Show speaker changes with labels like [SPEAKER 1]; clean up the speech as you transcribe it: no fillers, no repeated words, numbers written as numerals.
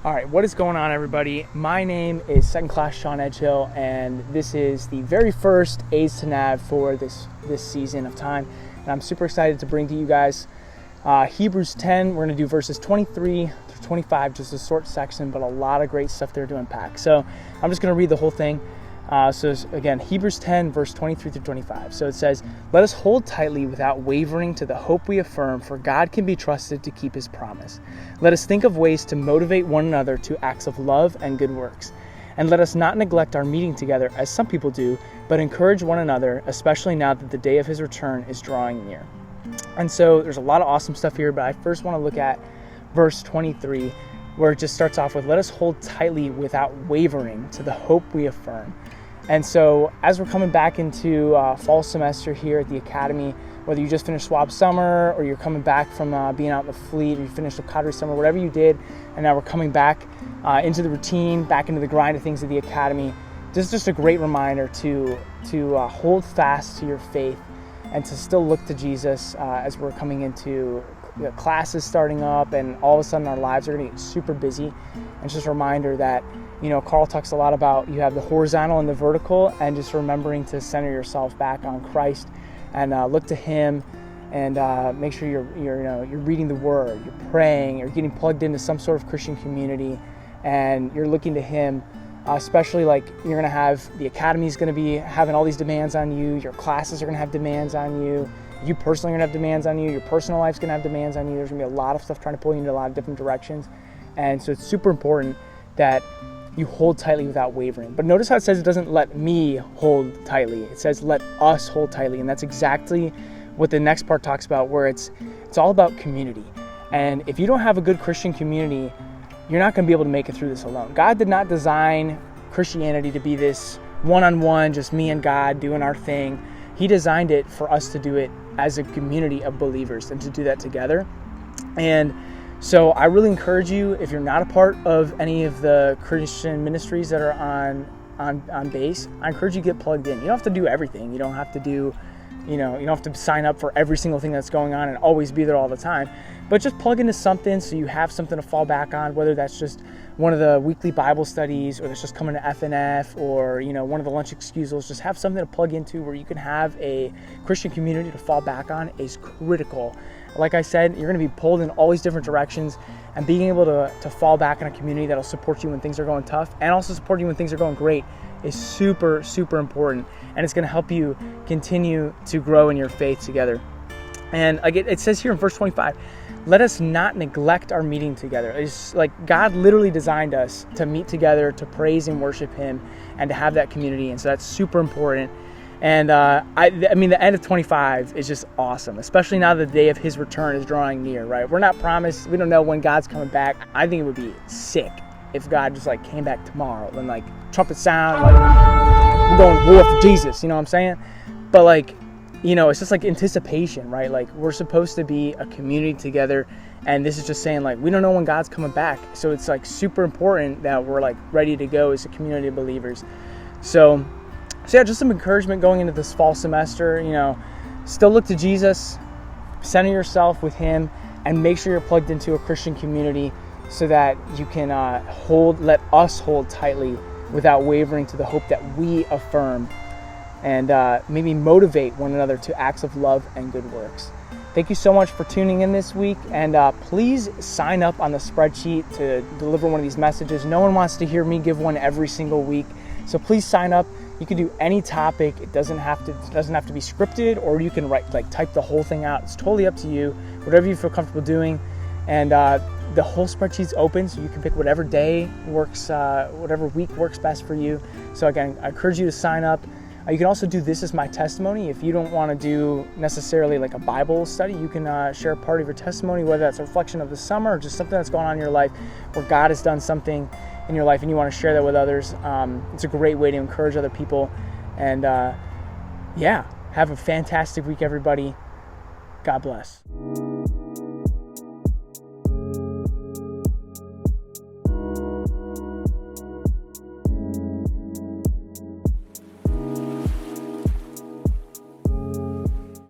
[SPEAKER 1] All right, what is going on, everybody? My name is second class Sean Edghill, and this is the very first A's to Nav for this season of time. And I'm super excited to bring to you guys Hebrews 10. We're going to do verses 23 through 25, just a short section, but a lot of great stuff there to unpack. So I'm just going to read the whole thing. So again, Hebrews 10, verse 23 through 25. So it says, "Let us hold tightly without wavering to the hope we affirm, for God can be trusted to keep his promise. Let us think of ways to motivate one another to acts of love and good works. And let us not neglect our meeting together, as some people do, but encourage one another, especially now that the day of his return is drawing near." And so there's a lot of awesome stuff here, but I first want to look at verse 23, where it just starts off with, "Let us hold tightly without wavering to the hope we affirm." And so as we're coming back into fall semester here at the Academy, whether you just finished Swab Summer or you're coming back from being out in the fleet, or you finished the Cadre Summer, whatever you did, and now we're coming back into the routine, back into the grind of things at the Academy, this is just a great reminder to hold fast to your faith and to still look to Jesus as we're coming into classes starting up, and all of a sudden our lives are going to get super busy. And just a reminder that, Carl talks a lot about you have the horizontal and the vertical, and just remembering to center yourself back on Christ and look to him, and make sure you're reading the Word, you're praying, you're getting plugged into some sort of Christian community, and you're looking to him. Especially like you're going to have the Academy is going to be having all these demands on you. Your classes are going to have demands on you. You personally are going to have demands on you. Your personal life's going to have demands on you. There's going to be a lot of stuff trying to pull you into a lot of different directions. And so it's super important that you hold tightly without wavering. But notice how it says it doesn't let me hold tightly. It says let us hold tightly. And that's exactly what the next part talks about, where it's all about community. And if you don't have a good Christian community, you're not going to be able to make it through this alone. God did not design Christianity to be this one-on-one, just me and God doing our thing. He designed it for us to do it as a community of believers and to do that together. And so I really encourage you, if you're not a part of any of the Christian ministries that are on base, I encourage you to get plugged in. You don't have to do everything. You don't have to do, you don't have to sign up for every single thing that's going on and always be there all the time. But just plug into something so you have something to fall back on, whether that's just one of the weekly Bible studies, or that's just coming to FNF, or one of the lunch excusals. Just have something to plug into where you can have a Christian community to fall back on is critical. Like I said, you're going to be pulled in all these different directions, and being able to fall back in a community that'll support you when things are going tough and also support you when things are going great is super, super important. And it's going to help you continue to grow in your faith together. And again, it says here in verse 25, let us not neglect our meeting together. It's like God literally designed us to meet together, to praise and worship him, and to have that community. And so that's super important. And I mean, the end of 25 is just awesome, especially now that the day of his return is drawing near, right? We're not promised. We don't know when God's coming back. I think it would be sick if God just came back tomorrow and trumpet sound, we're going war for Jesus, you know what I'm saying? But it's just anticipation, right? We're supposed to be a community together, and this is just saying we don't know when God's coming back. So it's super important that we're ready to go as a community of believers. So yeah, just some encouragement going into this fall semester. Still look to Jesus, center yourself with him, and make sure you're plugged into a Christian community so that you can let us hold tightly without wavering to the hope that we affirm, and maybe motivate one another to acts of love and good works. Thank you so much for tuning in this week, and please sign up on the spreadsheet to deliver one of these messages. No one wants to hear me give one every single week, so please sign up. You can do any topic. It doesn't have to be scripted, or you can type the whole thing out. It's totally up to you, whatever you feel comfortable doing. And the whole spreadsheet's open, so you can pick whatever day works, whatever week works best for you. So again, I encourage you to sign up. You can also do this as my testimony. If you don't want to do necessarily a Bible study, you can share a part of your testimony, whether that's a reflection of the summer or just something that's going on in your life where God has done something in your life and you want to share that with others. It's a great way to encourage other people. And have a fantastic week, everybody. God bless.